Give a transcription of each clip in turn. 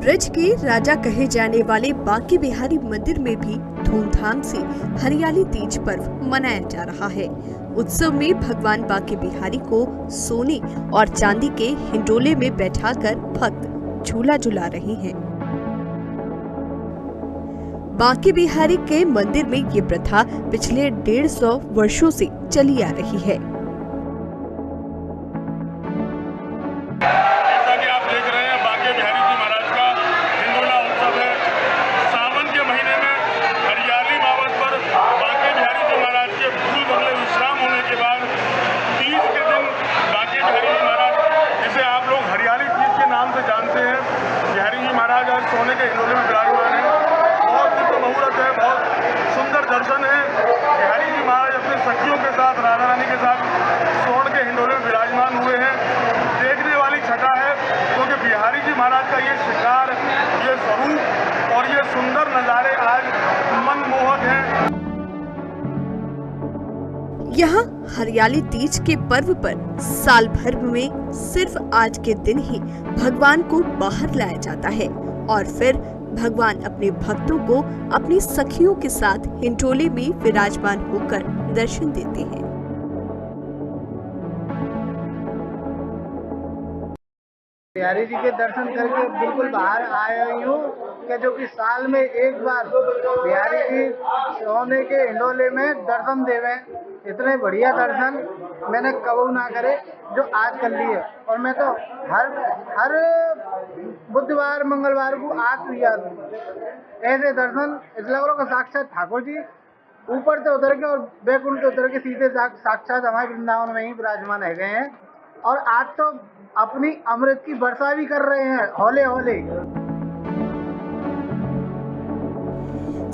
ब्रज के राजा कहे जाने वाले बांके बिहारी मंदिर में भी धूमधाम से हरियाली तीज पर्व मनाया जा रहा है। उत्सव में भगवान बांके बिहारी को सोने और चांदी के हिंडोले में बैठाकर भक्त झूला झुला रहे हैं। बांके बिहारी के मंदिर में ये प्रथा पिछले 150 वर्षों से चली आ रही है। जानते हैं बिहारी जी महाराज आज सोने के हिंडोले में विराजमान है। बहुत दिव्य मुहूर्त है, बहुत सुंदर दर्शन है। बिहारी जी महाराज अपने सखियों के साथ, राधा रानी के साथ स्वर्ण के हिंडोले में विराजमान हुए हैं। देखने वाली छटा है क्योंकि बिहारी जी महाराज का ये शिकार, ये स्वरूप और ये सुंदर नज़ारे आज मनमोहक हैं। यहाँ हरियाली तीज के पर्व पर साल भर में सिर्फ आज के दिन ही भगवान को बाहर लाया जाता है और फिर भगवान अपने भक्तों को अपनी सखियों के साथ हिंडोले में विराजमान होकर दर्शन देते हैं। बिहारी जी के दर्शन करके बिल्कुल बाहर आया हूँ कि जो कि साल में एक बार बिहारी जी सोने के हिंडोले में दर्शन देवे। इतने बढ़िया दर्शन मैंने कबू ना करे जो आज कर लिए। और मैं तो हर बुधवार मंगलवार को आज लिया ऐसे दर्शन। इस लग रहा साक्षात ठाकुर जी ऊपर से उतर के और बैकुंठ से उतर के सीधे साक्षात हमारे वृंदावन में ही विराजमान है गए हैं। और आज तो अपनी अमृत की वर्षा भी कर रहे हैं हौले हौले।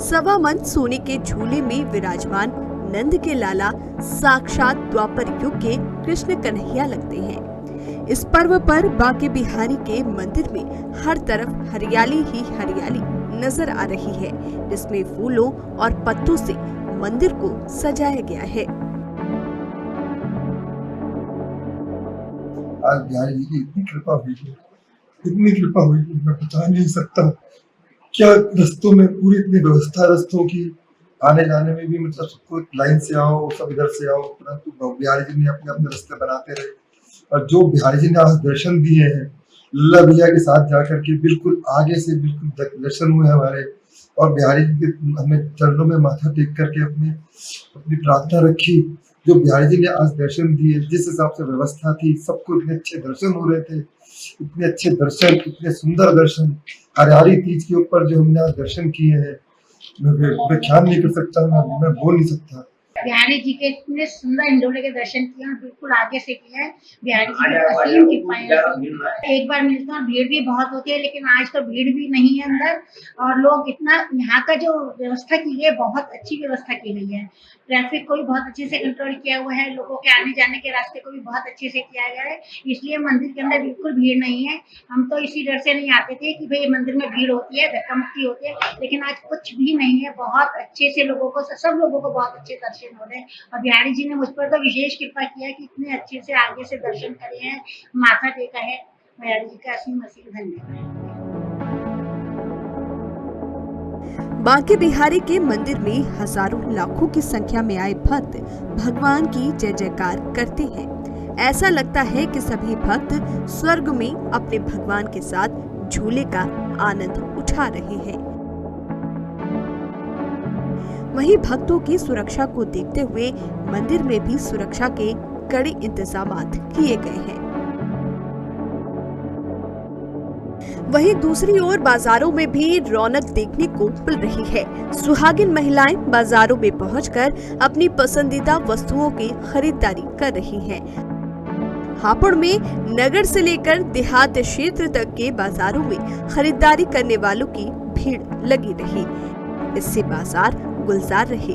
सवा मन सोने के झूले में विराजमान नंद के लाला साक्षात द्वापर युग के कृष्ण कन्हैया लगते हैं। इस पर्व पर बांके बिहारी के मंदिर में हर तरफ हरियाली ही हरियाली नजर आ रही है, जिसमें फूलों और पत्तों से मंदिर को सजाया गया है। आज बिहारी जी की इतनी कृपा हुई मैं बता नहीं सकता। क्या रस्तों में पूरी इतनी व्यवस्था, रस्तों की आने जाने में भी मतलब सबको लाइन से आओ, सब इधर से आओ, परंतु बिहारी जी ने अपने अपने रास्ते बनाते रहे। और जो बिहारी जी ने आज दर्शन दिए हैं लल्ला भैया के साथ जाकर के, बिल्कुल आगे से बिल्कुल दर्शन हुए हमारे। और बिहारी जी के हमें चरणों में माथा टेक करके अपनी प्रार्थना रखी। जो बिहारी जी ने आज दर्शन दिए, जिस हिसाब से व्यवस्था थी, सबको इतने अच्छे दर्शन हो रहे थे, इतने अच्छे दर्शन, इतने सुंदर दर्शन। हरियाली तीज के ऊपर जो हमने आज दर्शन किए हैं मैं ख्याल नहीं कर सकता, मैं बोल नहीं सकता। बिहारी जी के इतने सुंदर हिंडोले के दर्शन किए और बिल्कुल आगे से किए हैं। बिहारी जी की असीम कृपाएं। एक बार मिलते हैं, भीड़ भी बहुत होती है, लेकिन आज तो भीड़ भी नहीं है अंदर। और लोग इतना, यहाँ का जो व्यवस्था की गई है बहुत अच्छी व्यवस्था की गई है। ट्रैफिक को भी बहुत अच्छे से कंट्रोल किया हुआ है, लोगों के आने जाने के रास्ते को भी बहुत अच्छे से किया गया है। इसलिए मंदिर के अंदर बिल्कुल भीड़ नहीं है। हम तो इसी डर से नहीं आते थे कि भाई मंदिर में भीड़ होती है, धक्का मुक्की होती है, लेकिन आज कुछ भी नहीं है। बहुत अच्छे से लोगों को, सब लोगों को बहुत अच्छे दर्शन हो रहे हैं। और बिहारी जी ने मुझ पर तो विशेष कृपा किया कि इतने अच्छे से आगे से दर्शन करे हैं, माथा टेका है। बिहारी जी का असीम धन्यवाद। बांके बिहारी के मंदिर में हजारों लाखों की संख्या में आए भक्त भगवान की जय जयकार करते हैं। ऐसा लगता है कि सभी भक्त स्वर्ग में अपने भगवान के साथ झूले का आनंद उठा रहे हैं। वहीं भक्तों की सुरक्षा को देखते हुए मंदिर में भी सुरक्षा के कड़े इंतजामात किए गए हैं। वहीं दूसरी ओर बाजारों में भी रौनक देखने को मिल रही है। सुहागिन महिलाएं बाजारों में पहुंचकर अपनी पसंदीदा वस्तुओं की खरीदारी कर रही हैं। हापुड़ में नगर से लेकर देहात क्षेत्र तक के बाजारों में खरीदारी करने वालों की भीड़ लगी रही। इससे बाजार गुलजार रहे।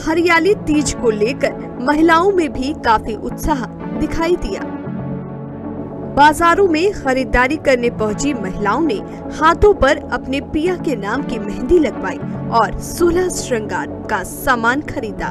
हरियाली तीज को लेकर महिलाओं में भी काफी उत्साह दिखाई दिया। बाजारों में खरीदारी करने पहुंची महिलाओं ने हाथों पर अपने पिया के नाम की मेहंदी लगवाई और 16 श्रृंगार का सामान खरीदा।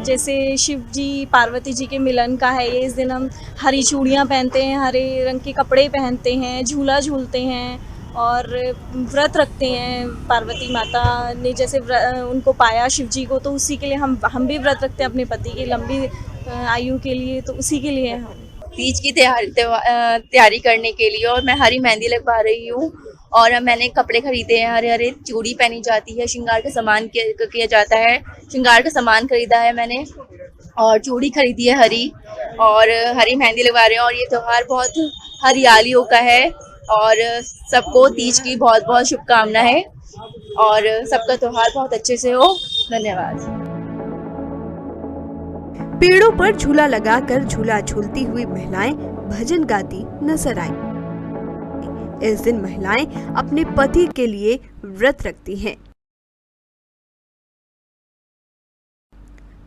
जैसे शिव जी पार्वती जी के मिलन का है ये, इस दिन हम हरी चूड़ियाँ पहनते हैं, हरे रंग के कपड़े पहनते हैं, झूला झूलते हैं और व्रत रखते हैं। पार्वती माता ने जैसे उनको पाया शिव जी को, तो उसी के लिए हम भी व्रत रखते हैं अपने पति की लंबी आयु के लिए, तो उसी के लिए हम तीज की तैयारी करने के लिए। और मैं हरी मेहंदी लगवा रही हूँ और मैंने कपड़े खरीदे हैं, हरे हरे चूड़ी पहनी जाती है, श्रृंगार का सामान किया जाता है, श्रृंगार का सामान खरीदा है मैंने और चूड़ी खरीदी है हरी, और हरी मेहंदी लगवा रहे हैं। और ये त्यौहार बहुत हरियालियों का है और सबको तीज की बहुत बहुत शुभकामनाएं और सबका त्यौहार बहुत अच्छे से हो। धन्यवाद। पेड़ों पर झूला लगाकर झूला झूलती हुई महिलाएं भजन गाती नजर आई। इस दिन महिलाएं अपने पति के लिए व्रत रखती हैं।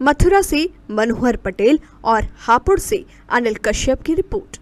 मथुरा से मनोहर पटेल और हापुड़ से अनिल कश्यप की रिपोर्ट।